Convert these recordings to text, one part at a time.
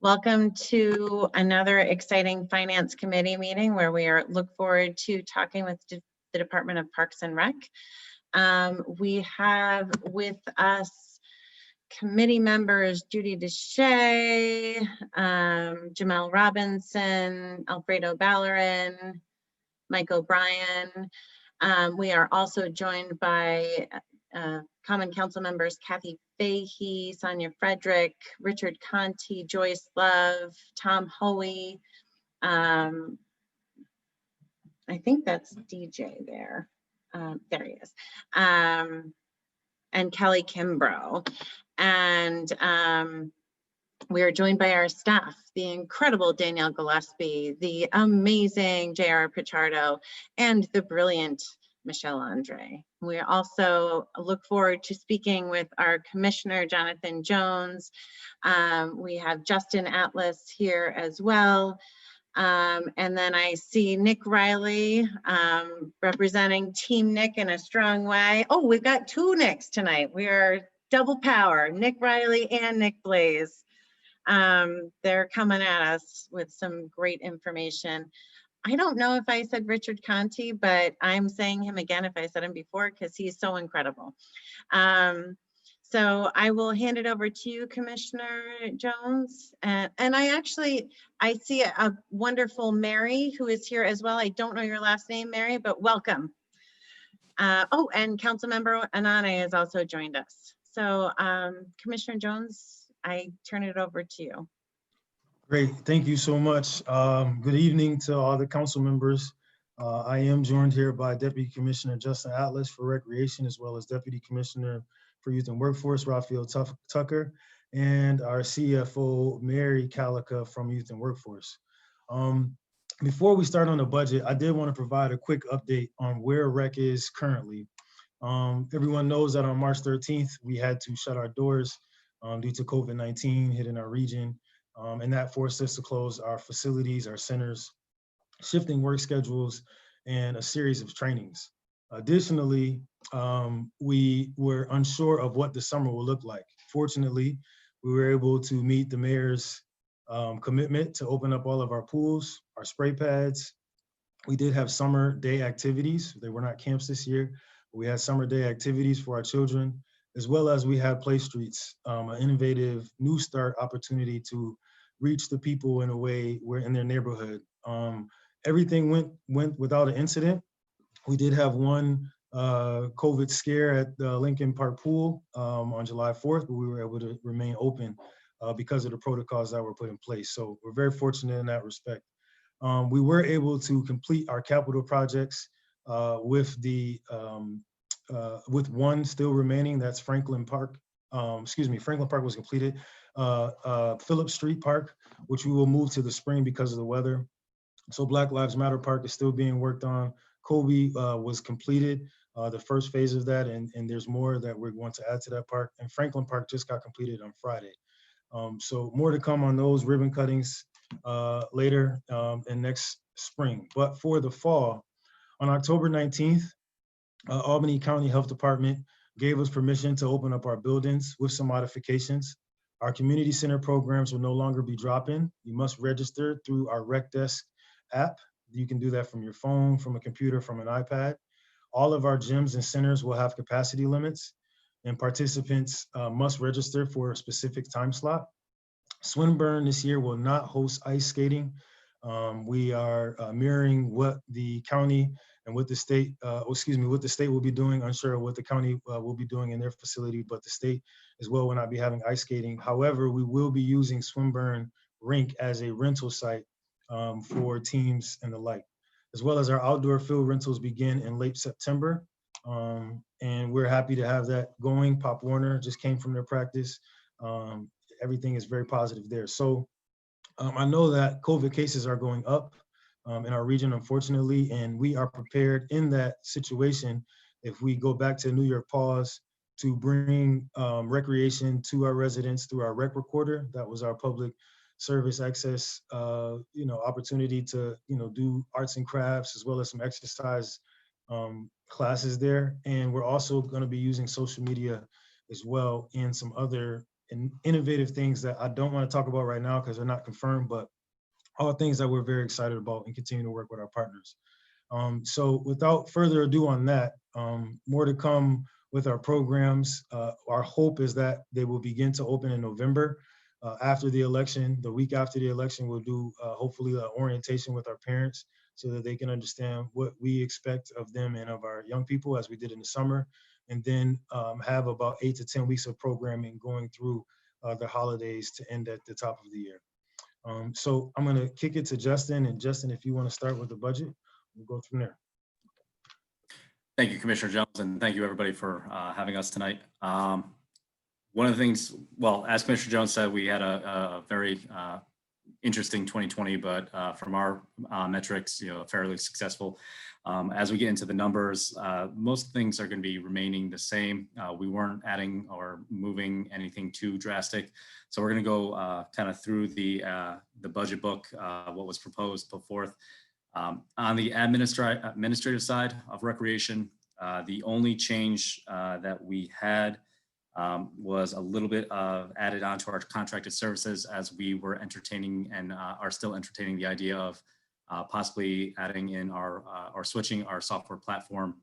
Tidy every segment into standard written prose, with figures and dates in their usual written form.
Welcome to another exciting Finance Committee meeting where we look forward to talking with the Department of Parks and Rec. We have with us committee members Judy Deshay, Jamel Robinson, Alfredo Ballerin, Mike O'Brien. We are also joined by Common Council members Kathy Fahey, Sonia Frederick, Richard Conti, Joyce Love, Tom Hoey. I think that's DJ there. There he is. And Kelly Kimbrough. And we are joined by our staff, the incredible Danielle Gillespie, the amazing J.R. Pichardo, and the brilliant Michelle Andre. We also look forward to speaking with our Commissioner, Jonathan Jones. We have Justin Atlas here as well. And then I see Nick Riley representing Team Nick in a strong way. Oh, we've got two Nicks tonight. We are double power, Nick Riley and Nick Blaze. They're coming at us with some great information. I don't know if I said Richard Conti, but I'm saying him again if I said him before because he's so incredible. So I will hand it over to you, Commissioner Jones. And I see a wonderful Mary who is here as well. I don't know your last name, Mary, but welcome. Oh, and Councilmember Anane has also joined us. So Commissioner Jones, I turn it over to you. Great, thank you so much. Good evening to all the council members. I am joined here by Deputy Commissioner Justin Atlas for Recreation, as well as Deputy Commissioner for Youth and Workforce, Raphael Tucker, and our CFO, Mary Calica from Youth and Workforce. Before we start on the budget, I did want to provide a quick update on where rec is currently. Everyone knows that on March 13th, we had to shut our doors due to COVID-19 hitting our region. And that forced us to close our facilities, our centers, shifting work schedules, and a series of trainings. Additionally, we were unsure of what the summer will look like. Fortunately, we were able to meet the mayor's commitment to open up all of our pools, our spray pads. We did have summer day activities. They were not camps this year, but we had summer day activities for our children, as well as we had Play Streets, an innovative new start opportunity to reach the people in a way where in their neighborhood. Everything went without an incident. We did have one COVID scare at the Lincoln Park Pool on July 4th, but we were able to remain open because of the protocols that were put in place. So we're very fortunate in that respect. We were able to complete our capital projects with one still remaining, that's Franklin Park. Franklin Park was completed. Phillips Street Park, which we will move to the spring because of the weather. So Black Lives Matter Park is still being worked on. Kobe was completed, the first phase of that, and there's more that we're going to add to that park. And Franklin Park just got completed on Friday. So more to come on those ribbon cuttings later and next spring. But for the fall, on October 19th, Albany County Health Department gave us permission to open up our buildings with some modifications. Our community center programs will no longer be drop-in. You must register through our Rec Desk app. You can do that from your phone, from a computer, from an iPad. All of our gyms and centers will have capacity limits, and participants must register for a specific time slot. Swinburne this year will not host ice skating. We are mirroring what the county and what the state, what the state will be doing. Unsure of what the county will be doing in their facility, but the state as well will not be having ice skating. However, we will be using Swinburne Rink as a rental site for teams and the like, as well as our outdoor field rentals begin in late September. And we're happy to have that going. Pop Warner just came from their practice. Everything is very positive there. So I know that COVID cases are going up in our region, unfortunately, and we are prepared in that situation if we go back to New York pause to bring recreation to our residents through our rec recorder. That was our public service access opportunity to do arts and crafts as well as some exercise classes there. And we're also going to be using social media as well in some other innovative things that I don't want to talk about right now because they're not confirmed, but all things that we're very excited about and continue to work with our partners. So without further ado on that, more to come with our programs. Our hope is that they will begin to open in November. After the election, the week after the election, we'll do hopefully an orientation with our parents so that they can understand what we expect of them and of our young people as we did in the summer, and then have about 8 to 10 weeks of programming going through the holidays to end at the top of the year. So I'm gonna kick it to Justin, and Justin, if you wanna start with the budget, we'll go from there. Thank you, Commissioner Jones, and thank you everybody for having us tonight. One of the things, well, as Commissioner Jones said, we had a very interesting 2020, but from our metrics, fairly successful. As we get into the numbers, most things are going to be remaining the same. We weren't adding or moving anything too drastic. So we're going to go kind of through the budget book, what was proposed, put forth. On the administrative side of recreation, the only change that we had was a little bit of added onto our contracted services, as we were entertaining and are still entertaining the idea of possibly adding in or switching our software platform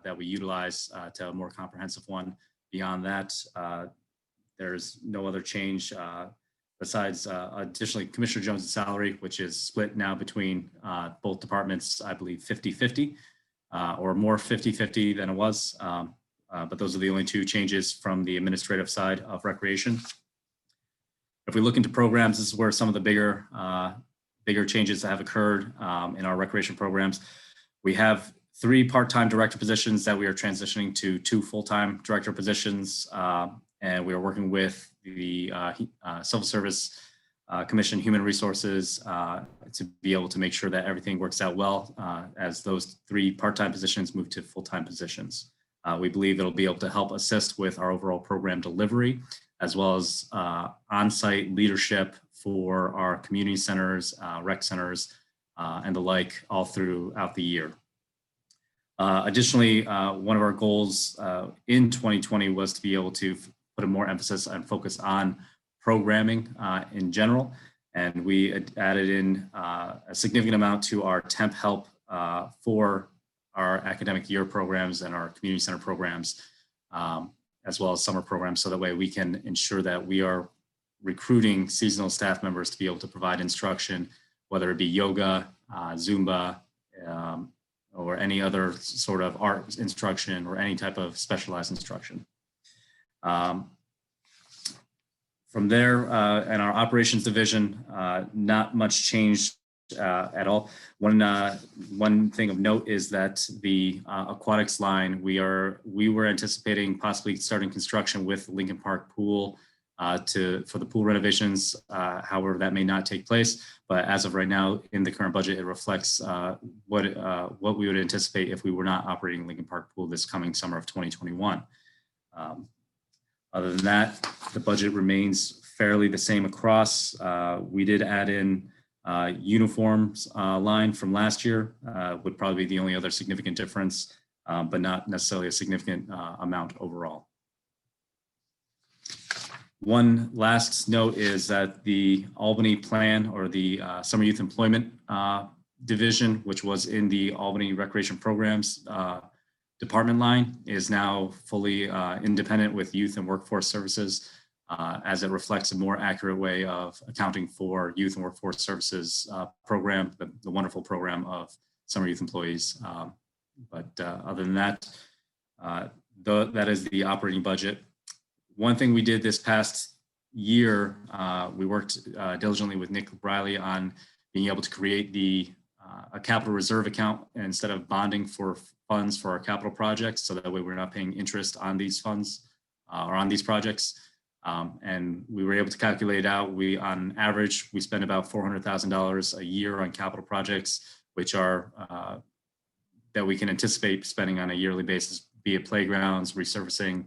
that we utilize to a more comprehensive one. Beyond that, there's no other change besides additionally Commissioner Jones' salary, which is split now between both departments, I believe 50-50 or more 50-50 than it was. But those are the only two changes from the administrative side of recreation. If we look into programs, this is where some of the bigger changes that have occurred in our recreation programs. We have 3 part-time director positions that we are transitioning to 2 full-time director positions. And we are working with the Civil Service Commission, Human Resources, to be able to make sure that everything works out well as those 3 part-time positions move to full-time positions. We believe it'll be able to help assist with our overall program delivery, as well as on-site leadership for our community centers, rec centers, and the like all throughout the year. Additionally, one of our goals in 2020 was to be able to put a more emphasis and focus on programming in general. And we added in a significant amount to our temp help for our academic year programs and our community center programs, as well as summer programs. So that way we can ensure that we are recruiting seasonal staff members to be able to provide instruction, whether it be yoga, Zumba, or any other sort of art instruction or any type of specialized instruction. From there, in our operations division, not much changed at all. One thing of note is that the aquatics line, we were anticipating possibly starting construction with Lincoln Park Pool for the pool renovations. However, that may not take place. But as of right now, in the current budget, it reflects what we would anticipate if we were not operating Lincoln Park Pool this coming summer of 2021. Other than that, the budget remains fairly the same across. We did add in uniforms line from last year, would probably be the only other significant difference, but not necessarily a significant amount overall. One last note is that the Albany plan, or the Summer Youth Employment Division, which was in the Albany Recreation Programs department line, is now fully independent with Youth and Workforce Services, as it reflects a more accurate way of accounting for Youth and Workforce Services program, the wonderful program of summer youth employees. But other than that, that is the operating budget. One thing we did this past year, we worked diligently with Nick Briley on being able to create a capital reserve account instead of bonding for funds for our capital projects, so that way we're not paying interest on these funds or on these projects. And we were able to calculate out, on average, we spend about $400,000 a year on capital projects, which are that we can anticipate spending on a yearly basis, be it playgrounds, resurfacing,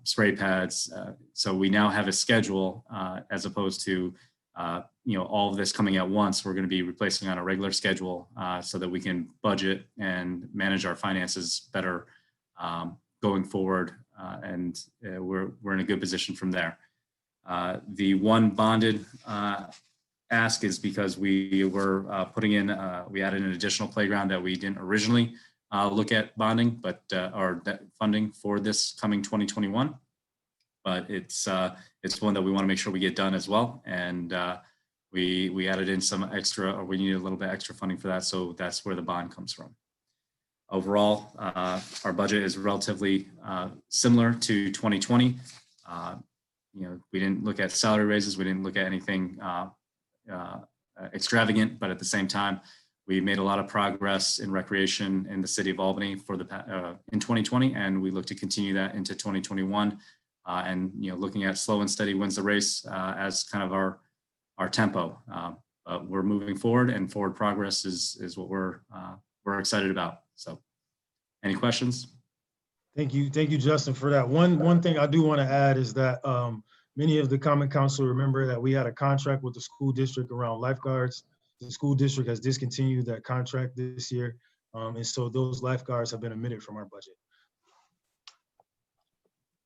spray pads. So we now have a schedule as opposed to all of this coming at once. We're going to be replacing on a regular schedule so that we can budget and manage our finances better going forward. And we're in a good position from there. The one bonded ask is because we were putting in, we added an additional playground that we didn't originally look at bonding, but or debt funding for this coming 2021. But it's one that we want to make sure we get done as well. And we added in some extra, or we needed a little bit extra funding for that. So that's where the bond comes from. Overall, our budget is relatively similar to 2020. We didn't look at salary raises. We didn't look at anything extravagant, but at the same time, we made a lot of progress in recreation in the city of Albany for in 2020, and we look to continue that into 2021. And looking at slow and steady wins the race as kind of our tempo. But we're moving forward, and forward progress is what we're excited about. So, any questions? Thank you, Justin, for that. One thing I do want to add is that many of the Common Council remember that we had a contract with the school district around lifeguards. The school district has discontinued that contract this year, and so those lifeguards have been omitted from our budget.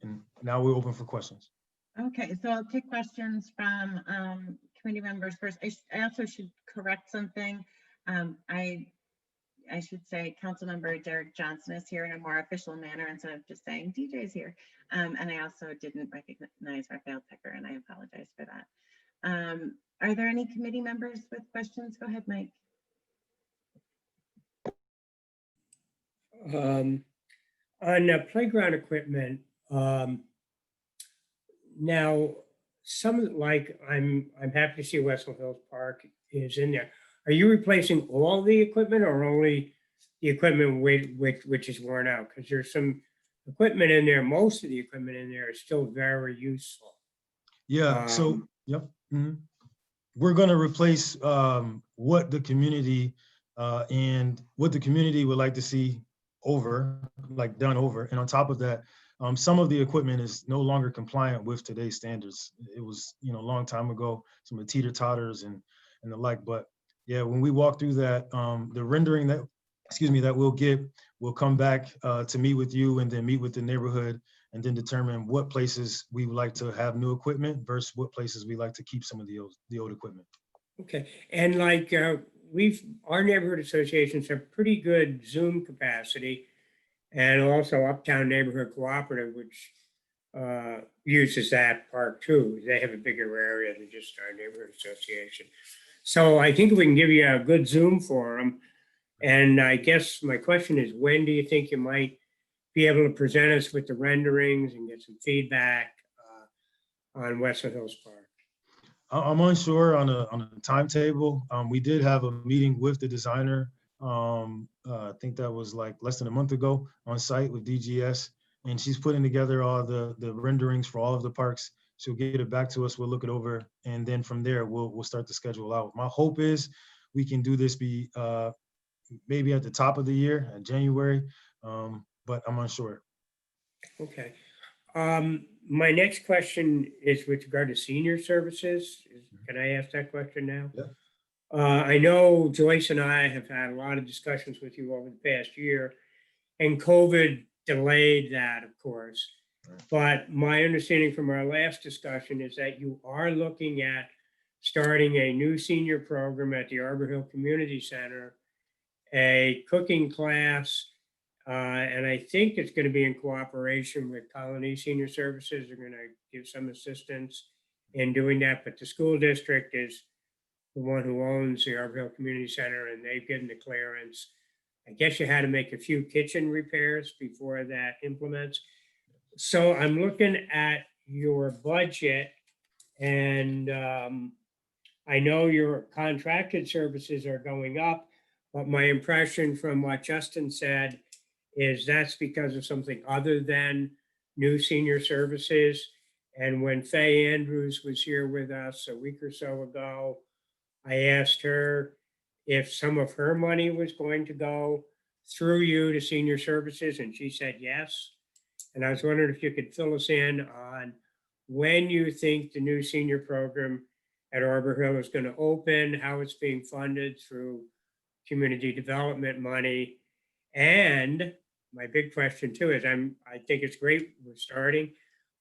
And now we're open for questions. Okay, so I'll take questions from committee members first. I also should correct something. I should say Councilmember Derek Johnson is here in a more official manner instead of just saying DJ's here. And I also didn't recognize Raphael Pecker, and I apologize for that. Are there any committee members with questions? Go ahead, Mike. On playground equipment, now some, like I'm happy to see Westland Hills Park is in there. Are you replacing all the equipment or only the equipment which is worn out? Because there's some equipment in there, most of the equipment in there is still very useful. Yeah, so, yep. Mm-hmm. We're gonna replace what the community would like to see done over. And on top of that, some of the equipment is no longer compliant with today's standards. It was, a long time ago, some of the teeter-totters and the like. But yeah, when we walk through that, the rendering that we'll get, we'll come back to meet with you and then meet with the neighborhood and then determine what places we would like to have new equipment versus what places we like to keep some of the old equipment. Okay, and like our neighborhood associations have pretty good Zoom capacity, and also Uptown Neighborhood Cooperative, which uses that park too. They have a bigger area than just our neighborhood association. So I think we can give you a good Zoom for them. And I guess my question is, when do you think you might be able to present us with the renderings and get some feedback on Westland Hills Park? I'm unsure on a timetable. We did have a meeting with the designer. I think that was like less than a month ago on site with DGS, and she's putting together all the renderings for all of the parks. She'll get it back to us. We'll look it over, and then from there we'll start the schedule out. My hope is we can do this maybe at the top of the year, in January, but I'm unsure. Okay. My next question is with regard to senior services. Can I ask that question now? Yeah. I know Joyce and I have had a lot of discussions with you over the past year, and COVID delayed that, of course. Right. But my understanding from our last discussion is that you are looking at starting a new senior program at the Arbor Hill Community Center, a cooking class, and I think it's going to be in cooperation with Colony Senior Services. They're going to give some assistance in doing that, but the school district is the one who owns the Arbor Hill Community Center, and they've given the clearance. I guess you had to make a few kitchen repairs before that implements. So I'm looking at your budget, and I know your contracted services are going up, but my impression from what Justin said is that's because of something other than new senior services. And when Faye Andrews was here with us a week or so ago, I asked her if some of her money was going to go through you to senior services, and she said yes. And I was wondering if you could fill us in on when you think the new senior program at Arbor Hill is going to open, how it's being funded through community development money. And my big question too is I think it's great we're starting,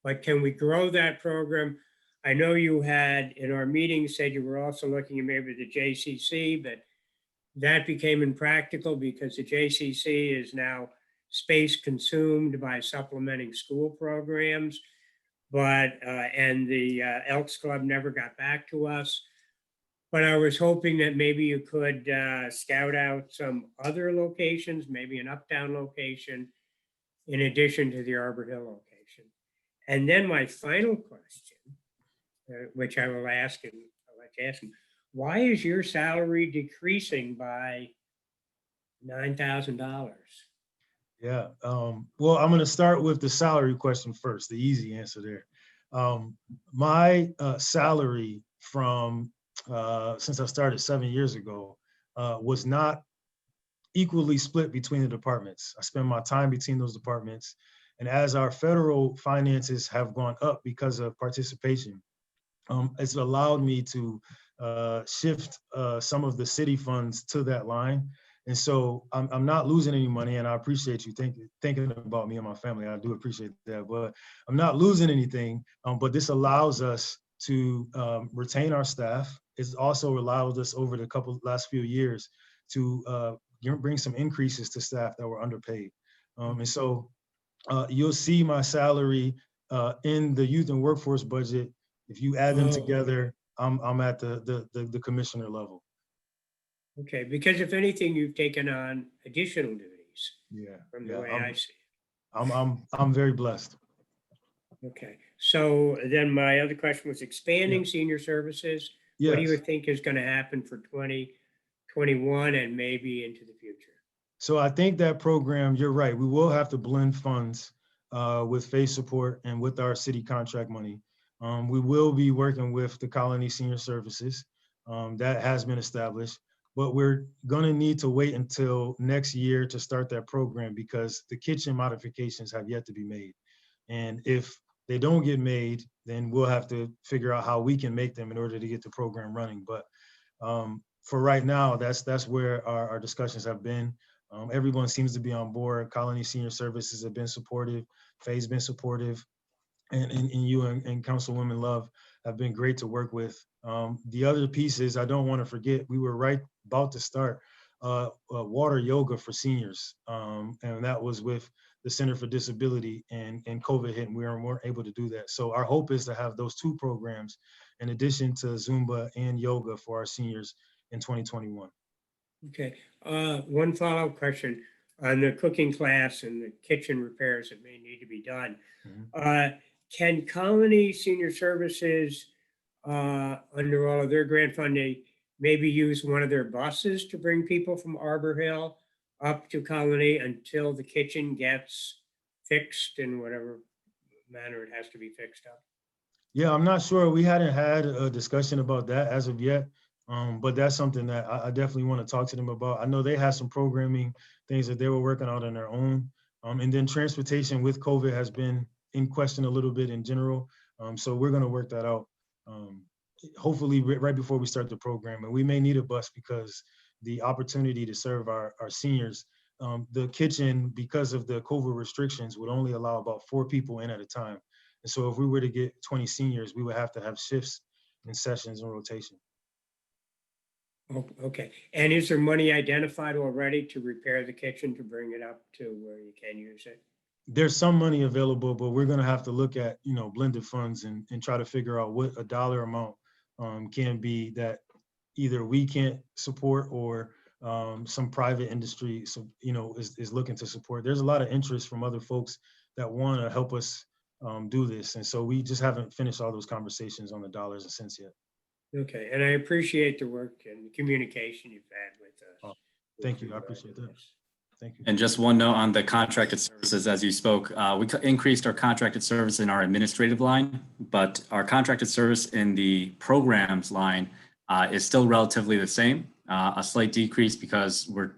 but can we grow that program? I know you had in our meeting said you were also looking at maybe the JCC, but that became impractical because the JCC is now space consumed by supplementing school programs. But, and the Elks Club never got back to us. But I was hoping that maybe you could scout out some other locations, maybe an Uptown location, in addition to the Arbor Hill location. And then my final question, which I will ask, and I'll let you ask him, why is your salary decreasing by $9,000? Yeah. Well, I'm going to start with the salary question first, the easy answer there. My salary from since I started 7 years ago was not equally split between the departments. I spend my time between those departments. And as our federal finances have gone up because of participation, it's allowed me to shift some of the city funds to that line. And so I'm not losing any money, and I appreciate you thinking about me and my family. I do appreciate that, but I'm not losing anything. But this allows us to retain our staff. It's also allowed us over the last few years to bring some increases to staff that were underpaid. And so you'll see my salary in the youth and workforce budget. If you add them together, I'm at the commissioner level. Okay, because if anything, you've taken on additional duties. Yeah, From the way I see it. I'm very blessed. Okay, so then my other question was expanding senior services. What do you Yes. think is going to happen for 2021 and maybe into the future? So I think that program, you're right. We will have to blend funds with phase support and with our city contract money. We will be working with the Colony Senior Services. That has been established, but we're gonna need to wait until next year to start that program because the kitchen modifications have yet to be made. And if they don't get made, then we'll have to figure out how we can make them in order to get the program running. But for right now, that's where our discussions have been. Everyone seems to be on board. Colony Senior Services have been supportive. Faye's been supportive. And you and Councilwoman Love have been great to work with. The other pieces, I don't want to forget, we were right about to start water yoga for seniors. And that was with the Center for Disability and COVID hit, and we weren't able to do that. So our hope is to have those two programs in addition to Zumba and yoga for our seniors in 2021. Okay, one follow-up question on the cooking class and the kitchen repairs that may need to be done. Can Colony Senior Services, under all of their grant funding, maybe use one of their buses to bring people from Arbor Hill up to Colony until the kitchen gets fixed in whatever manner it has to be fixed up? Yeah, I'm not sure. We hadn't had a discussion about that as of yet. But that's something that I definitely want to talk to them about. I know they had some programming things that they were working on their own. And then transportation with COVID has been in question a little bit in general. So we're going to work that out. Hopefully right before we start the program. And we may need a bus because the opportunity to serve our seniors, the kitchen, because of the COVID restrictions, would only allow about 4 people in at a time. And so if we were to get 20 seniors, we would have to have shifts and sessions and rotation. Oh, okay, and is there money identified already to repair the kitchen to bring it up to where you can use it? There's some money available, but we're gonna have to look at, blended funds and try to figure out what a dollar amount can be that either we can't support or some private industry, is looking to support. There's a lot of interest from other folks that want to help us do this. And so we just haven't finished all those conversations on the dollars and cents yet. Okay, and I appreciate the work and the communication you've had with us. Oh, thank you. I appreciate that. Thank you. And just one note on the contracted services, as you spoke, we increased our contracted service in our administrative line, but our contracted service in the programs line is still relatively the same. A slight decrease because we're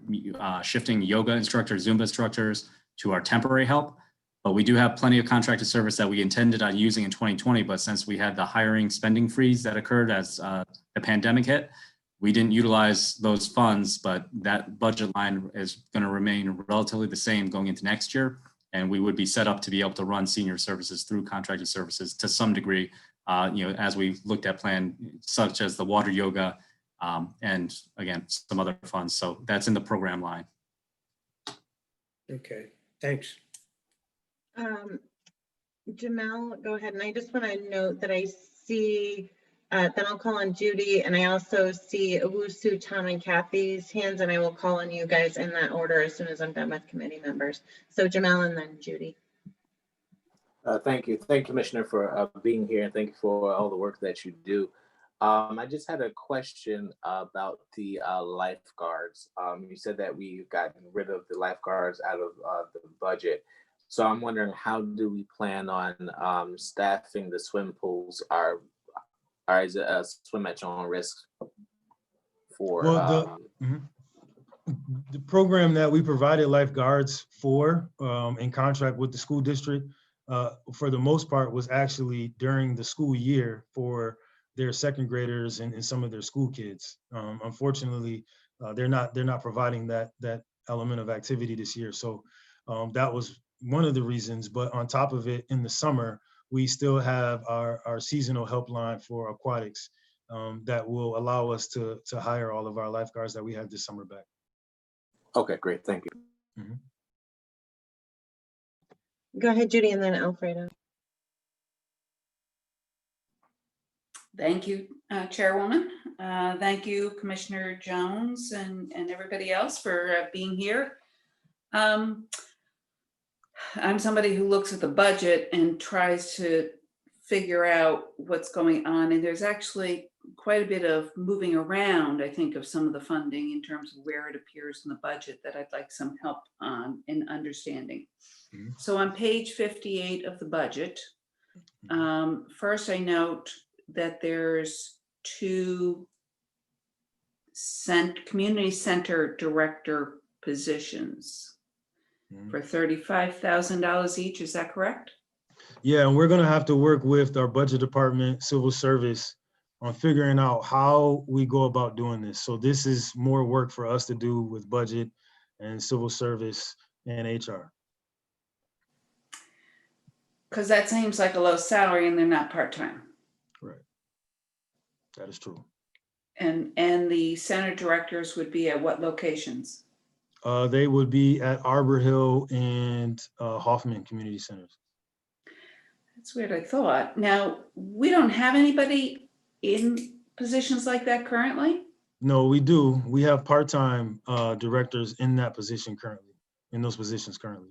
shifting yoga instructors, Zumba instructors to our temporary help. But we do have plenty of contracted service that we intended on using in 2020. But since we had the hiring spending freeze that occurred as the pandemic hit, we didn't utilize those funds, but that budget line is going to remain relatively the same going into next year. And we would be set up to be able to run senior services through contracted services to some degree as we looked at plan such as the water yoga, and again, some other funds. So that's in the program line. Okay, thanks. Jamel, go ahead. And I just want to note that I see, then I'll call on Judy, and I also see Owusu, Tom, and Kathy's hands, and I will call on you guys in that order as soon as I'm done with committee members. So Jamel and then Judy. Thank you. Thank you, Commissioner, for being here, and thank you for all the work that you do. I just had a question about the lifeguards. You said that we've gotten rid of the lifeguards out of the budget. So I'm wondering, how do we plan on staffing the swim pools? Is it a swim at your own risk for? Well, the program that we provided lifeguards for in contract with the school district, for the most part, was actually during the school year for their second graders and some of their school kids. Unfortunately, they're not providing that element of activity this year. So that was one of the reasons. But on top of it, in the summer, we still have our seasonal helpline for aquatics that will allow us to hire all of our lifeguards that we had this summer back. Okay, great. Thank you. Go ahead, Judy, and then Alfredo. Thank you, Chairwoman. Thank you, Commissioner Jones and everybody else for being here. I'm somebody who looks at the budget and tries to figure out what's going on. And there's actually quite a bit of moving around, I think, of some of the funding in terms of where it appears in the budget that I'd like some help on in understanding. So on page 58 of the budget, first I note that there's 2 community center director positions for $35,000 each. Is that correct? Yeah, and we're gonna have to work with our budget department, civil service, on figuring out how we go about doing this. So this is more work for us to do with budget and civil service and HR. Because that seems like a low salary and they're not part-time. Right. That is true. And the center directors would be at what locations? They would be at Arbor Hill and Hoffman Community Centers. That's weird, I thought. Now, we don't have anybody in positions like that currently? No, we do. We have part-time directors in that position currently, in those positions currently.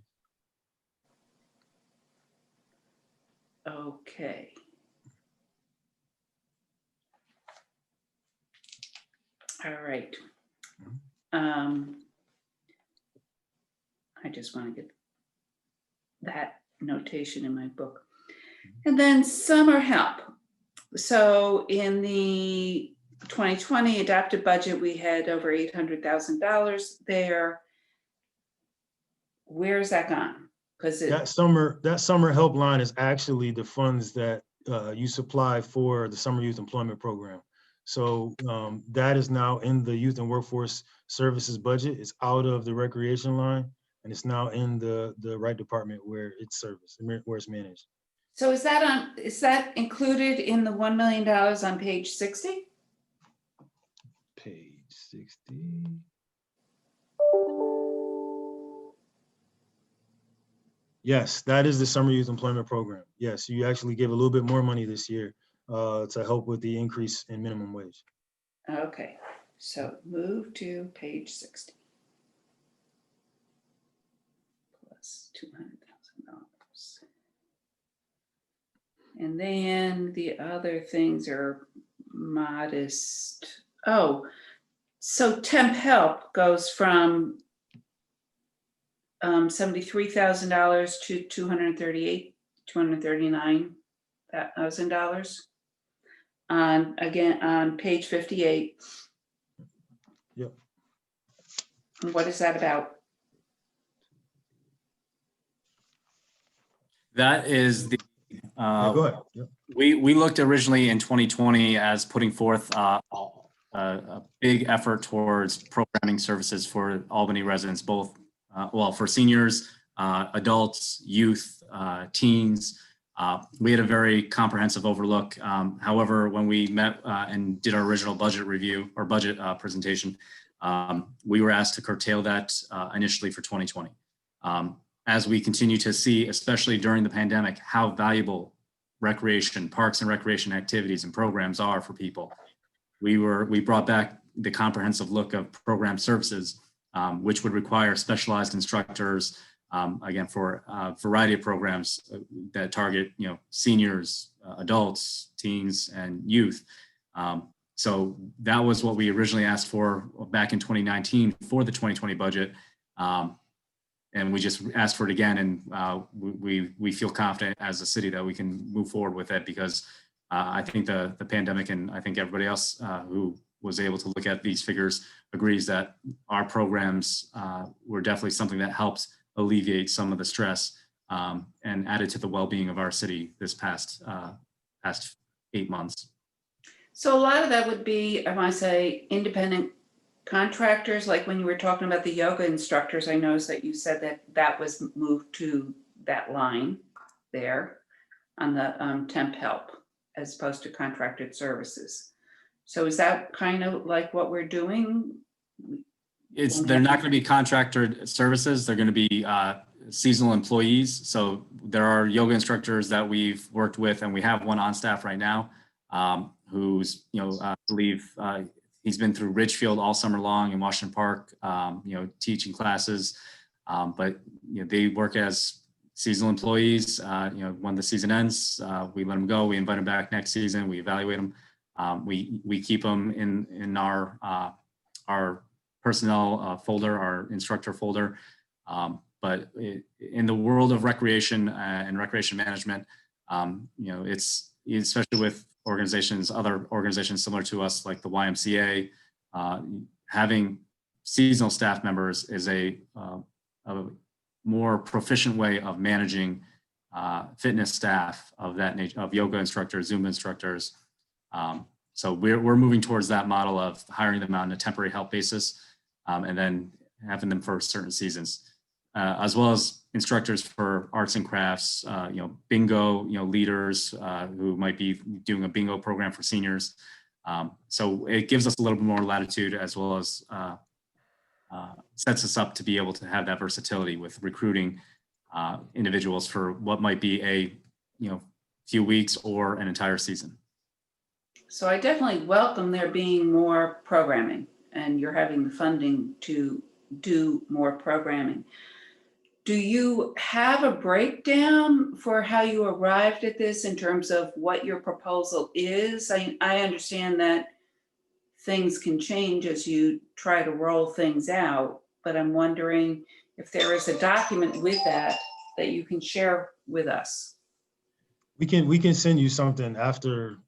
Okay. All right. I just want to get that notation in my book. And then summer help. So in the 2020 adopted budget, we had over $800,000 there. Where's that gone? Because that summer help line is actually the funds that you supply for the summer youth employment program. So that is now in the youth and workforce services budget. It's out of the recreation line, and it's now in the right department where it's serviced, where it's managed. So is that included in the $1 million on page 60? Page 60. Yes, that is the summer youth employment program. Yes, you actually gave a little bit more money this year to help with the increase in minimum wage. Okay, so move to page 60. Plus $200,000. And then the other things are modest. Oh, so temp help goes from $73,000 to $239,000 on page 58. Yep. And what is that about? That is the, Yeah, go ahead. Yep. we looked originally in 2020 as putting forth a big effort towards programming services for Albany residents, both, well, for seniors, adults, youth, teens, We had a very comprehensive overlook. However, when we met and did our original budget review or budget presentation, we were asked to curtail that initially for 2020. As we continue to see, especially during the pandemic, how valuable recreation, parks and recreation activities and programs are for people, we brought back the comprehensive look of program services, which would require specialized instructors, again, for a variety of programs that target, seniors, adults, teens, and youth. So that was what we originally asked for back in 2019 for the 2020 budget. And we just asked for it again. And we feel confident as a city that we can move forward with it, because I think the pandemic, and I think everybody else who was able to look at these figures agrees that our programs were definitely something that helped alleviate some of the stress and added to the well-being of our city this past 8 months. So a lot of that would be, I might say, independent contractors, like when you were talking about the yoga instructors, I noticed that you said that that was moved to that line there on the temp help as opposed to contracted services. So is that kind of like what we're doing? They're not going to be contracted services. They're going to be seasonal employees. So there are yoga instructors that we've worked with, and we have one on staff right now who's, I believe he's been through Ridgefield all summer long in Washington Park, teaching classes. But they work as seasonal employees. When the season ends, we let them go. We invite them back next season. We evaluate them. We keep them in our personnel folder, our instructor folder. But in the world of recreation and recreation management, it's especially with other organizations similar to us, like the YMCA, having seasonal staff members is a more proficient way of managing fitness staff of that nature, of yoga instructors, Zumba instructors. So we're moving towards that model of hiring them on a temporary help basis, and then having them for certain seasons, as well as instructors for arts and crafts, bingo, leaders who might be doing a bingo program for seniors. So it gives us a little bit more latitude, as well as sets us up to be able to have that versatility with recruiting individuals for what might be a few weeks or an entire season. So I definitely welcome there being more programming, and you're having the funding to do more programming. Do you have a breakdown for how you arrived at this in terms of what your proposal is? I understand that things can change as you try to roll things out, but I'm wondering if there is a document with that you can share with us. We can send you something after.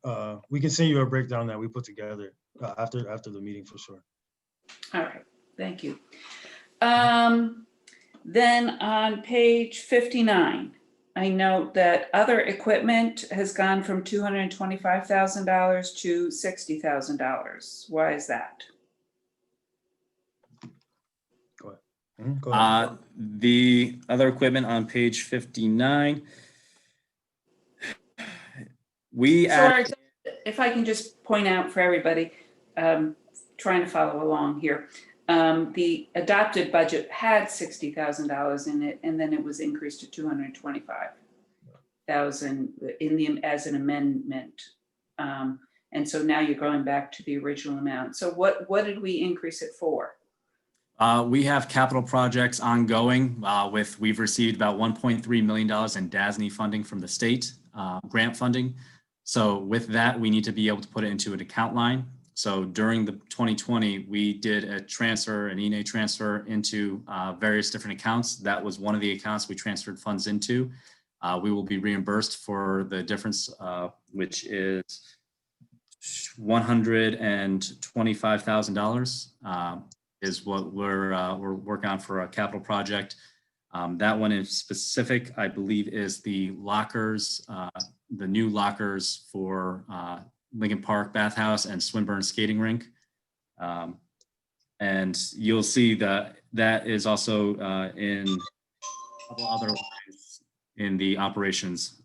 We can send you a breakdown that we put together after the meeting for sure. All right, thank you. Then on page 59, I note that other equipment has gone from $225,000 to $60,000. Why is that? Go ahead. The other equipment on page 59, Sorry, if I can just point out for everybody, trying to follow along here. The adopted budget had $60,000 in it, and then it was increased to $225,000 as an amendment. And so now you're going back to the original amount. So what did we increase it for? We have capital projects ongoing. We've received about $1.3 million in DASNY funding from the state, grant funding. So with that, we need to be able to put it into an account line. So during the 2020, we did a transfer, an ENA transfer into various different accounts. That was one of the accounts we transferred funds into. We will be reimbursed for the difference, which is $125,000 is what we're working on for a capital project. That one in specific, I believe, is the lockers, the new lockers for Lincoln Park Bathhouse and Swinburne Skating Rink. And you'll see that is also in a couple other ways in the operations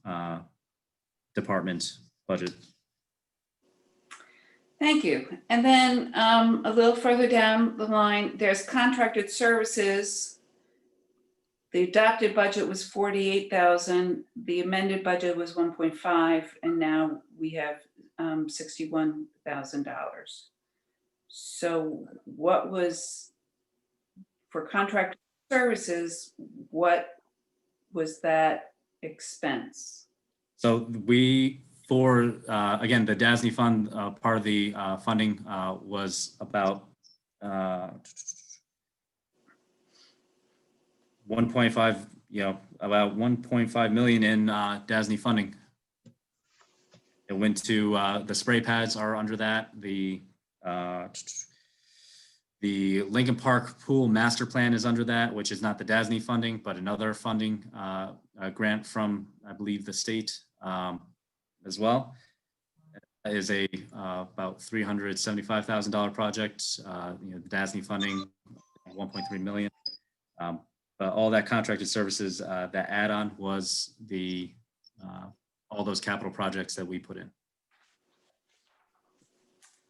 department budget. Thank you. And then a little further down the line, there's contracted services. The adopted budget was 48,000. The amended budget was 1.5, and now we have $61,000. So what was, for contract services, what was that expense? So we, for, again, the DASNY fund, part of the funding was about 1.5, about 1.5 million in DASNY funding. It went to, the spray pads are under that. The Lincoln Park Pool Master Plan is under that, which is not the DASNY funding, but another funding grant from, I believe, the state as well. That is a about $375,000 project. The DASNY funding, 1.3 million. But all that contracted services, that add-on was the all those capital projects that we put in.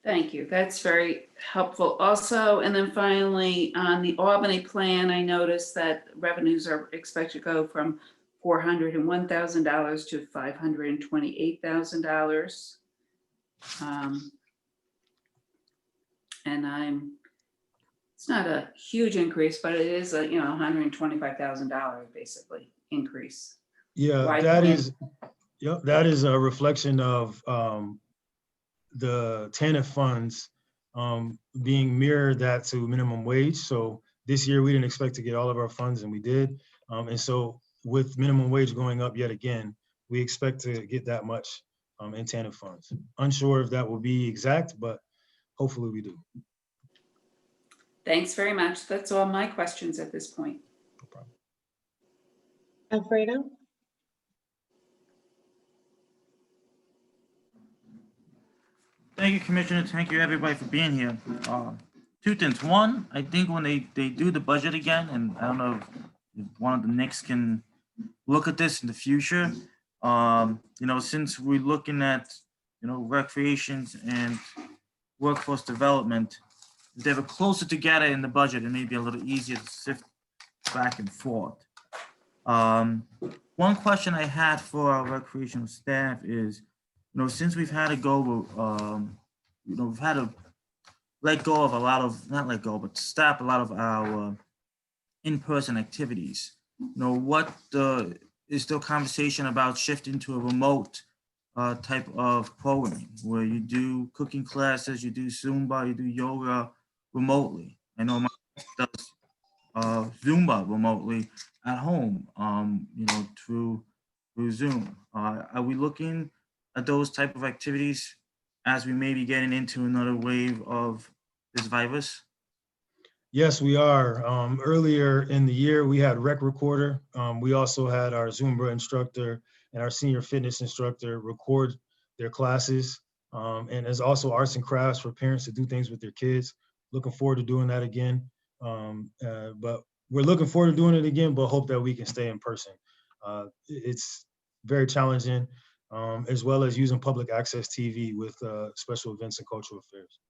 Thank you. That's very helpful also. And then finally, on the Albany plan, I noticed that revenues are expected to go from $401,000 to $528,000. And it's not a huge increase, but it is a, $125,000 basically increase. Yeah, Why that can't- is, yep, that is a reflection of the TANF funds being mirrored that to minimum wage. So this year we didn't expect to get all of our funds, and we did. And so with minimum wage going up yet again, we expect to get that much in TANF funds. Unsure if that will be exact, but hopefully we do. Thanks very much. That's all my questions at this point. No problem. Alfredo? Thank you, Commissioner. Thank you, everybody, for being here. Two things. One, I think when they do the budget again, and I don't know if one of the Knicks can look at this in the future, since we're looking at, recreations and workforce development, if they were closer together in the budget, it may be a little easier to sift back and forth. One question I had for our recreational staff is, since we've had to go, we've had to let go of a lot of, not let go, but stop a lot of our in-person activities. What is still conversation about shifting to a remote type of programming where you do cooking classes, you do Zumba, you do yoga remotely. I know my wife does Zumba remotely at home, through Zoom. Are we looking at those type of activities as we may be getting into another wave of this virus? Yes, we are. Earlier in the year, we had Rec Recorder. We also had our Zumba instructor and our senior fitness instructor record their classes. And there's also arts and crafts for parents to do things with their kids. Looking forward to doing that again. But we're looking forward to doing it again, but hope that we can stay in person. It's very challenging, as well as using public access TV with special events and cultural affairs.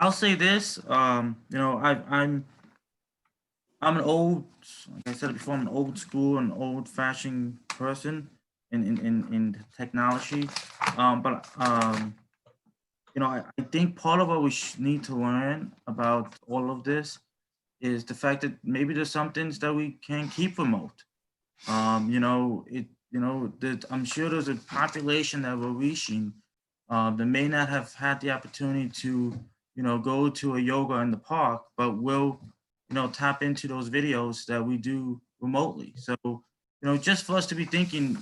I'll say this, I'm an old, like I said before, I'm an old school and old fashioned person in technology. I think part of what we need to learn about all of this is the fact that maybe there's some things that we can keep remote. I'm sure there's a population that we're reaching that may not have had the opportunity to, go to a yoga in the park, but will, tap into those videos that we do remotely. So, just for us to be thinking,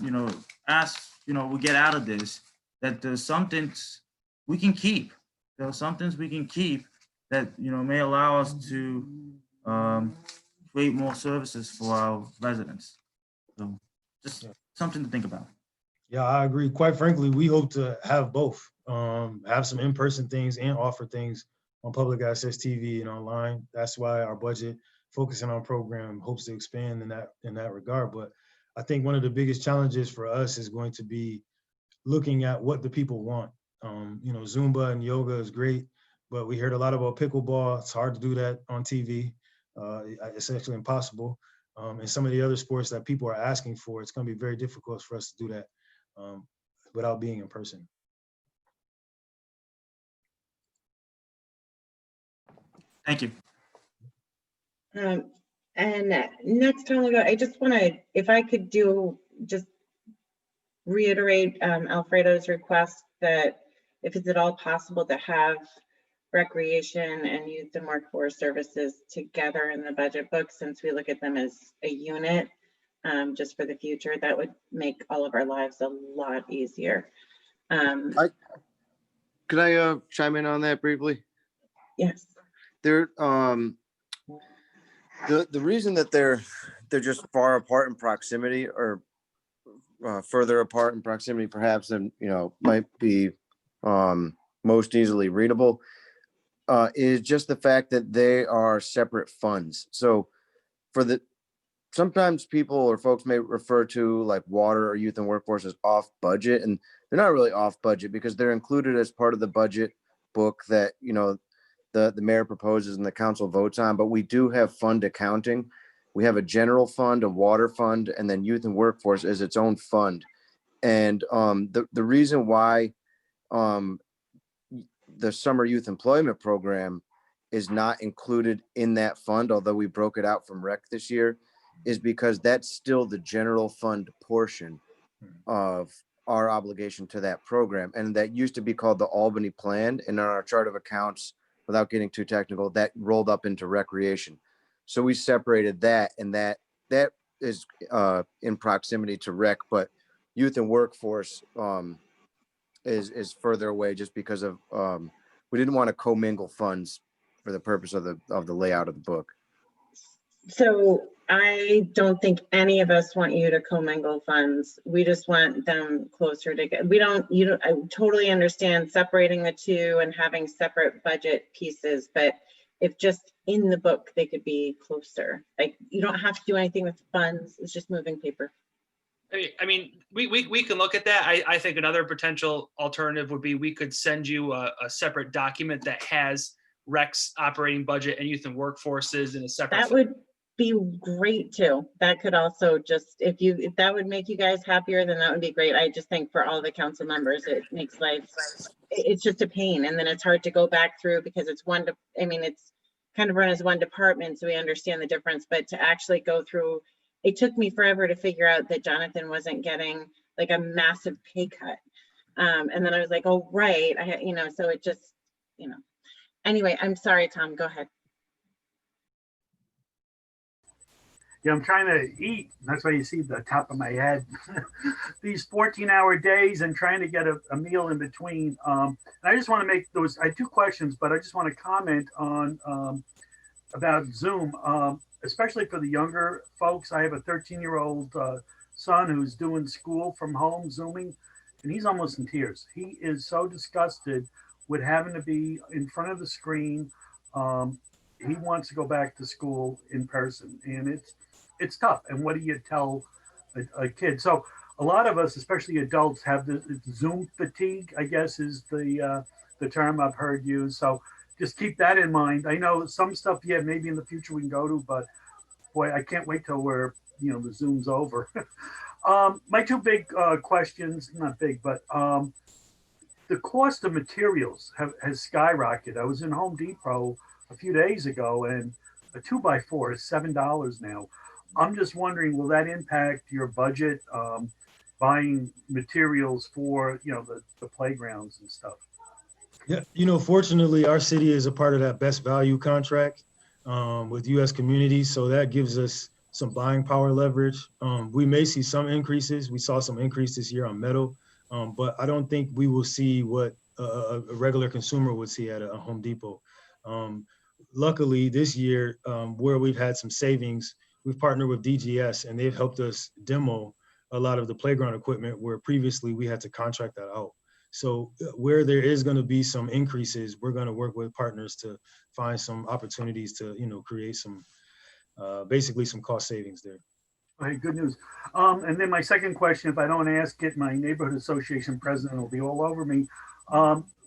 as, we get out of this, that there's some things we can keep. There are some things we can keep that, may allow us to create more services for our residents. So just something to think about. Yeah, I agree. Quite frankly, we hope to have both, have some in-person things and offer things on public access TV and online. That's why our budget focusing on program hopes to expand in that regard. But I think one of the biggest challenges for us is going to be looking at what the people want. You know, Zumba and yoga is great, but we heard a lot about pickleball. It's hard to do that on TV. It's actually impossible. And some of the other sports that people are asking for, it's going to be very difficult for us to do that without being in person. Thank you. And next time we go, I just want to, if I could just reiterate Alfredo's request that if it's at all possible to have recreation and youth and workforce services together in the budget book, since we look at them as a unit, just for the future, that would make all of our lives a lot easier. Could I chime in on that briefly? Yes. There, the reason that they're just far apart in proximity, or further apart in proximity, perhaps, than might be most easily readable, is just the fact that they are separate funds. So sometimes people or folks may refer to like water or youth and workforce as off budget, and they're not really off budget because they're included as part of the budget book that the mayor proposes and the council votes on. But we do have fund accounting. We have a general fund, a water fund, and then youth and workforce is its own fund. And the reason why the summer youth employment program is not included in that fund, although we broke it out from rec this year, is because that's still the general fund portion of our obligation to that program. And that used to be called the Albany Plan. And on our chart of accounts, without getting too technical, that rolled up into recreation. So we separated that, and that is in proximity to rec, but youth and workforce is further away just because of we didn't want to commingle funds for the purpose of the layout of the book. So I don't think any of us want you to commingle funds. We just want them closer together. I totally understand separating the two and having separate budget pieces, but if just in the book, they could be closer. Like, you don't have to do anything with funds. It's just moving paper. I mean, we can look at that. I think another potential alternative would be we could send you a separate document that has Rec's operating budget and youth and workforces in a separate. That would be great too. That could also just, if that would make you guys happier, then that would be great. I just think for all the council members, it makes life, it's just a pain. And then it's hard to go back through because it's it's kind of run as one department, so we understand the difference, but to actually go through, it took me forever to figure out that Jonathan wasn't getting like a massive pay cut. And then I was like, oh, right. So it just, anyway, I'm sorry, Tom, go ahead. Yeah, I'm trying to eat. That's why you see the top of my head. These 14-hour days and trying to get a meal in between. And I just want to make I have two questions, but I just want to comment on about Zoom, especially for the younger folks. I have a 13-year-old son who's doing school from home, Zooming, and he's almost in tears. He is so disgusted with having to be in front of the screen. He wants to go back to school in person, and it's tough. And what do you tell a kid? So a lot of us, especially adults, have the Zoom fatigue, I guess is the term I've heard used. So just keep that in mind. I know some stuff, yeah, maybe in the future we can go to, but boy, I can't wait till the Zoom's over. My two big questions, not big, but the cost of materials has skyrocketed. I was in Home Depot a few days ago, and a 2x4 is $7 now. I'm just wondering, will that impact your budget, buying materials for the playgrounds and stuff? Yeah, fortunately, our city is a part of that best value contract with U.S. Communities, so that gives us some buying power leverage. We may see some increases. We saw some increase this year on metal, but I don't think we will see what a regular consumer would see at a Home Depot. Luckily, this year, where we've had some savings, we've partnered with DGS, and they've helped us demo a lot of the playground equipment where previously we had to contract that out. So where there is going to be some increases, we're going to work with partners to find some opportunities to, create some, basically some cost savings there. Okay, good news. And then my second question, if I don't ask it, my neighborhood association president will be all over me.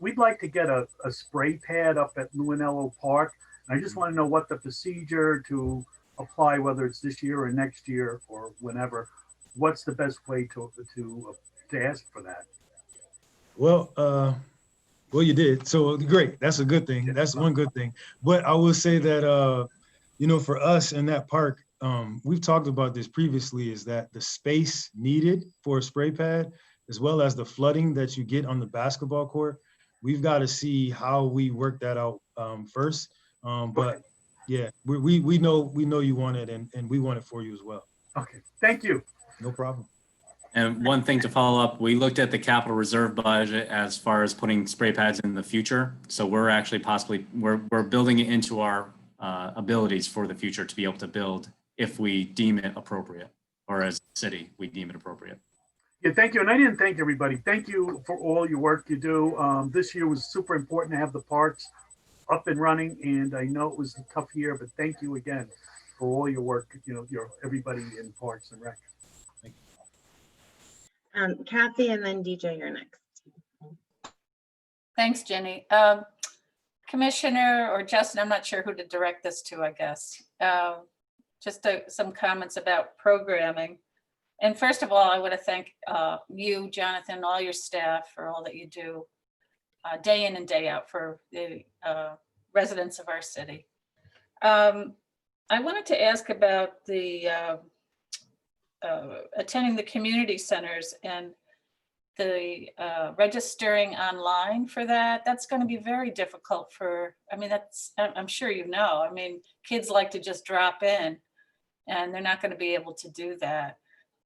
We'd like to get a spray pad up at Luanello Park. I just want to know what the procedure to apply, whether it's this year or next year or whenever. What's the best way to ask for that? Well, you did. So great. That's a good thing. That's one good thing. But I will say that, for us in that park, we've talked about this previously, is that the space needed for a spray pad, as well as the flooding that you get on the basketball court, we've got to see how we work that out first. But yeah, we know you want it, and we want it for you as well. Okay, thank you. No problem. And one thing to follow up, we looked at the capital reserve budget as far as putting spray pads in the future. So we're actually we're building it into our abilities for the future to be able to build if we deem it appropriate, or as a city, we deem it appropriate. Yeah, thank you. And I didn't thank everybody. Thank you for all your work you do. This year was super important to have the parks up and running. And I know it was a tough year, but thank you again for all your work, everybody in Parks and Rec. Kathy, and then DJ, you're next. Thanks, Jenny. Commissioner or Justin, I'm not sure who to direct this to, I guess. Just some comments about programming. And first of all, I want to thank you, Jonathan, all your staff for all that you do day in and day out for the residents of our city. I wanted to ask about the attending the community centers and the registering online for that. That's going to be very difficult I'm sure kids like to just drop in and they're not going to be able to do that.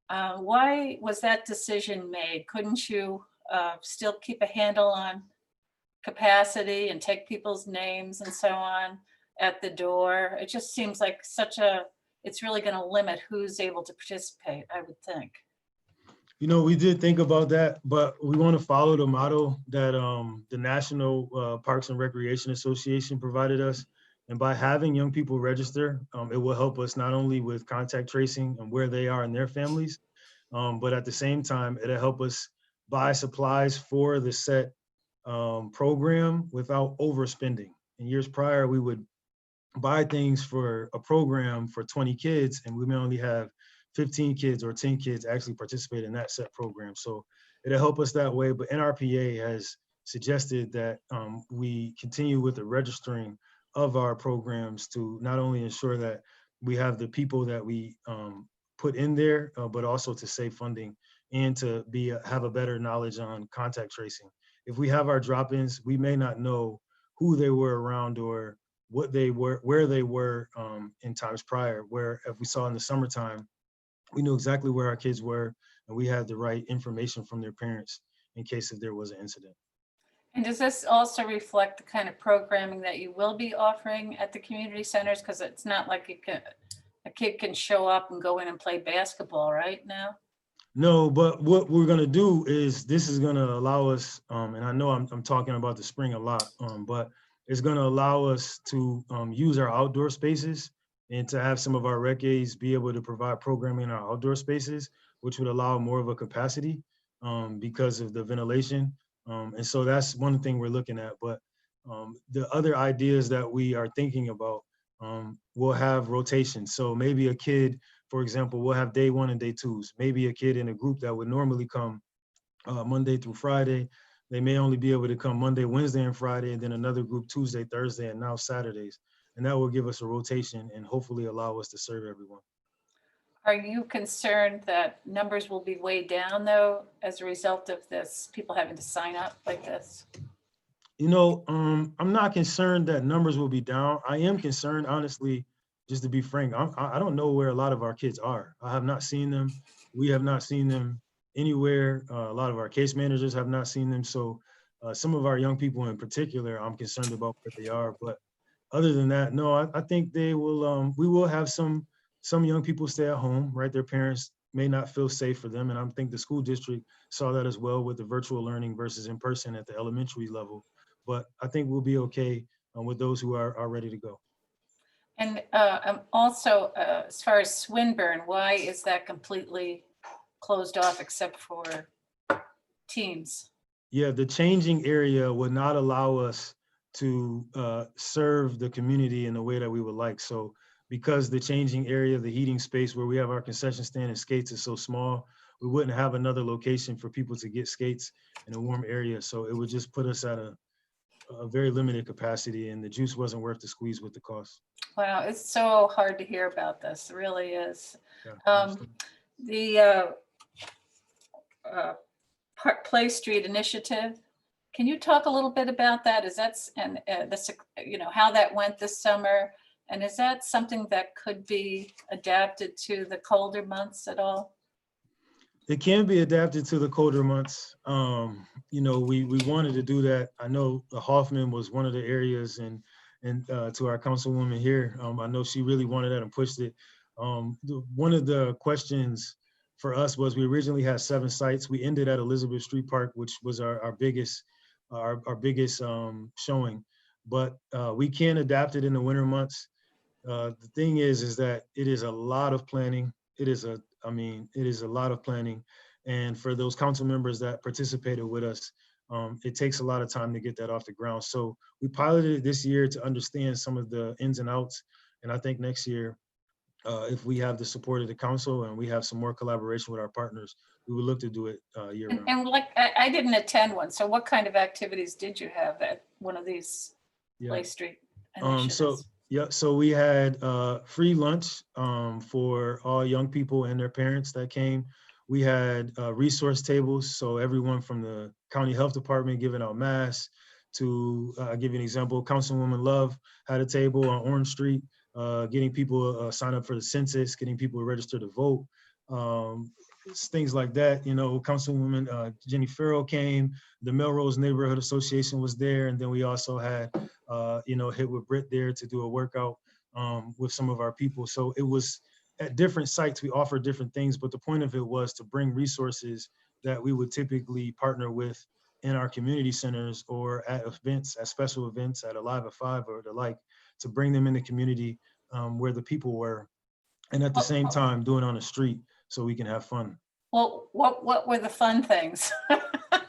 Why was that decision made? Couldn't you still keep a handle on capacity and take people's names and so on at the door? It just seems like it's really going to limit who's able to participate, I would think. We did think about that, but we want to follow the model that the National Parks and Recreation Association provided us. And by having young people register, it will help us not only with contact tracing and where they are in their families, but at the same time, it'll help us buy supplies for the set program without overspending. In years prior, we would buy things for a program for 20 kids, and we may only have 15 kids or 10 kids actually participate in that set program. So it'll help us that way. But NRPA has suggested that we continue with the registering of our programs to not only ensure that we have the people that we put in there, but also to save funding and to have a better knowledge on contact tracing. If we have our drop-ins, we may not know who they were around or what they were, where they were in times prior, where if we saw in the summertime, we knew exactly where our kids were and we had the right information from their parents in case if there was an incident. And does this also reflect the kind of programming that you will be offering at the community centers? Because it's not like a kid can show up and go in and play basketball right now. No, but what we're gonna do is this is gonna allow us, and I know I'm talking about the spring a lot, but it's gonna allow us to use our outdoor spaces and to have some of our rec aides be able to provide programming in our outdoor spaces, which would allow more of a capacity because of the ventilation. And so that's one thing we're looking at. But the other ideas that we are thinking about, we'll have rotations. So maybe a kid, for example, we'll have day one and day twos. Maybe a kid in a group that would normally come Monday through Friday, they may only be able to come Monday, Wednesday, and Friday, and then another group Tuesday, Thursday, and now Saturdays. And that will give us a rotation and hopefully allow us to serve everyone. Are you concerned that numbers will be way down though, as a result of this, people having to sign up like this? I'm not concerned that numbers will be down. I am concerned, honestly, just to be frank, I don't know where a lot of our kids are. I have not seen them. We have not seen them anywhere. A lot of our case managers have not seen them. So some of our young people in particular, I'm concerned about where they are. But other than that, no, I think they will, we will have some young people stay at home, right? Their parents may not feel safe for them. And I think the school district saw that as well with the virtual learning versus in person at the elementary level. But I think we'll be okay with those who are ready to go. And also, as far as Swinburne, why is that completely closed off except for teams? Yeah, the changing area would not allow us to serve the community in the way that we would like. So because the changing area, the heating space where we have our concession stand and skates is so small, we wouldn't have another location for people to get skates in a warm area. So it would just put us at a very limited capacity, and the juice wasn't worth the squeeze with the cost. Wow, it's so hard to hear about this. It really is. Yeah, I understand. The Play Street Initiative, can you talk a little bit about that? Is that, and this, you know, how that went this summer? And is that something that could be adapted to the colder months at all? It can be adapted to the colder months. You know, we wanted to do that. I know the Hoffman was one of the areas, and to our councilwoman here, I know she really wanted that and pushed it. One of the questions for us was we originally had 7 sites. We ended at Elizabeth Street Park, which was our biggest showing. But we can adapt it in the winter months. The thing is that it is a lot of planning. It is a lot of planning. And for those council members that participated with us, it takes a lot of time to get that off the ground. So we piloted it this year to understand some of the ins and outs. And I think next year, if we have the support of the council and we have some more collaboration with our partners, we would look to do it year round. And like, I didn't attend one. So what kind of activities did you have at one of these Play Street initiatives? So we had free lunch for all young people and their parents that came. We had resource tables, so everyone from the county health department giving out masks to, I'll give you an example, Councilwoman Love had a table on Orange Street, getting people sign up for the census, getting people registered to vote, things like that. You know, Councilwoman Jenny Farrell came, the Melrose Neighborhood Association was there, and then we also had you know, Hit with Brit there to do a workout with some of our people. So it was at different sites, we offered different things, but the point of it was to bring resources that we would typically partner with in our community centers or at events, at special events, at Alive at 5 or the like, to bring them in the community where the people were, and at the same time doing it on the street so we can have fun. Well, what were the fun things?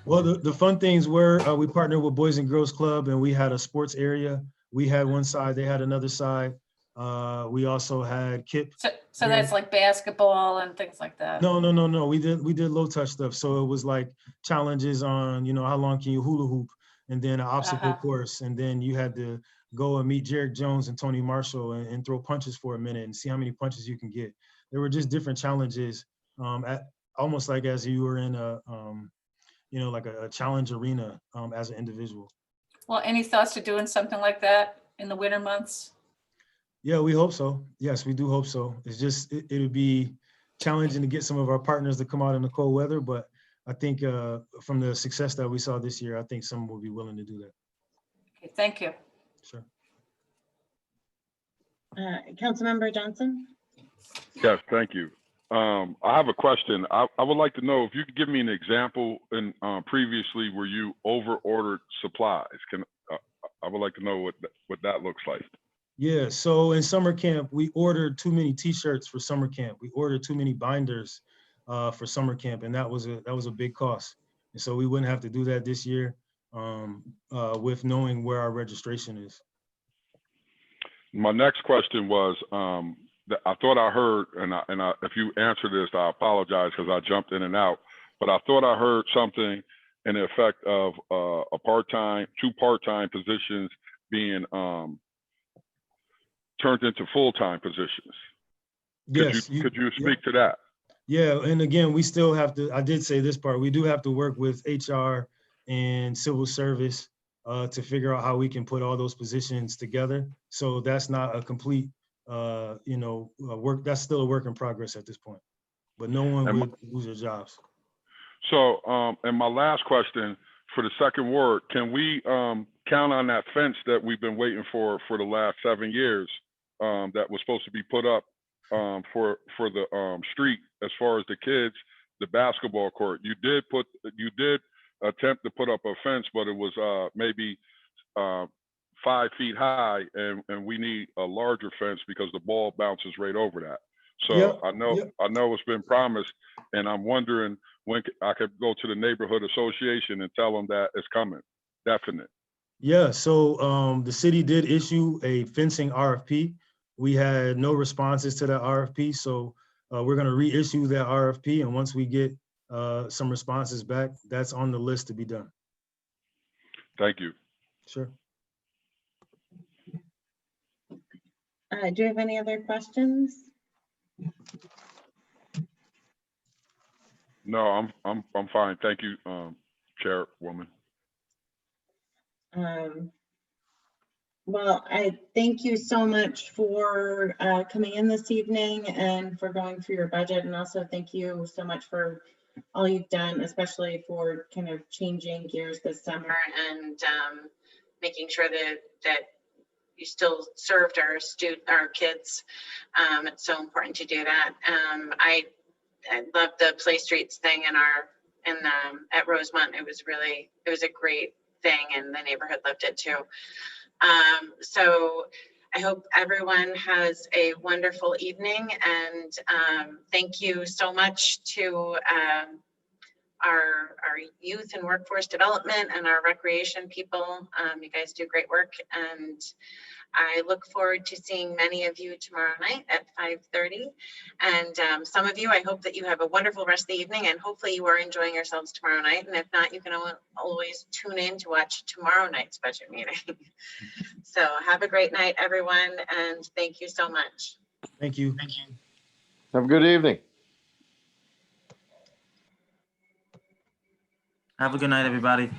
Well, the fun things were we partnered with Boys and Girls Club, and we had a sports area. We had one side, they had another side. We also had Kip. So that's like basketball and things like that. No. We did low touch stuff. So it was like challenges on, you know, how long can you hula hoop, and then an obstacle course, and then you had to go and meet Jarek Jones and Tony Marshall and throw punches for a minute and see how many punches you can get. There were just different challenges, at almost like as you were in a you know, like a challenge arena as an individual. Well, any thoughts to doing something like that in the winter months? Yeah, we hope so. Yes, we do hope so. It's just, it would be challenging to get some of our partners to come out in the cold weather, but I think from the success that we saw this year, I think some will be willing to do that. Okay, thank you. Sure. Councilmember Johnson? Yes, thank you. I have a question. I would like to know if you could give me an example in previously where you over ordered supplies. I would like to know what that looks like. Yeah, so in summer camp, we ordered too many T-shirts for summer camp. We ordered too many binders for summer camp, and that was a big cost. And so we wouldn't have to do that this year with knowing where our registration is. My next question was, I thought I heard, and if you answer this, I apologize because I jumped in and out, but I thought I heard something in the effect of two part-time positions being turned into full-time positions. Yes. Could you speak to that? Yeah, and again, we still have to, I did say this part, we do have to work with HR and civil service to figure out how we can put all those positions together. So that's not a complete you know, work, that's still a work in progress at this point, but no one would lose their jobs. So, and my last question for the second ward, can we count on that fence that we've been waiting for the last 7 years that was supposed to be put up for the street as far as the kids, the basketball court? You did attempt to put up a fence, but it was maybe 5 feet high, and we need a larger fence because the ball bounces right over that. So Yep, I know it's been promised, and I'm wondering when I could go to the neighborhood association and tell them that it's coming. Definite. Yeah, so the city did issue a fencing RFP. We had no responses to that RFP, so we're gonna reissue that RFP, and once we get some responses back, that's on the list to be done. Thank you. Sure. Do you have any other questions? No, I'm fine. Thank you, Chairwoman. Well, I thank you so much for coming in this evening and for going through your budget. And also thank you so much for all you've done, especially for kind of changing gears this summer and making sure that you still served our kids. It's so important to do that. I love the Play Streets thing at Rosemont. It was a great thing, and the neighborhood loved it too. So I hope everyone has a wonderful evening, and thank you so much to our youth and workforce development and our recreation people. You guys do great work, and I look forward to seeing many of you tomorrow night at 5:30. And some of you, I hope that you have a wonderful rest of the evening, and hopefully you are enjoying yourselves tomorrow night. And if not, you can always tune in to watch tomorrow night's budget meeting. So have a great night, everyone, and thank you so much. Thank you. Have a good evening. Have a good night, everybody.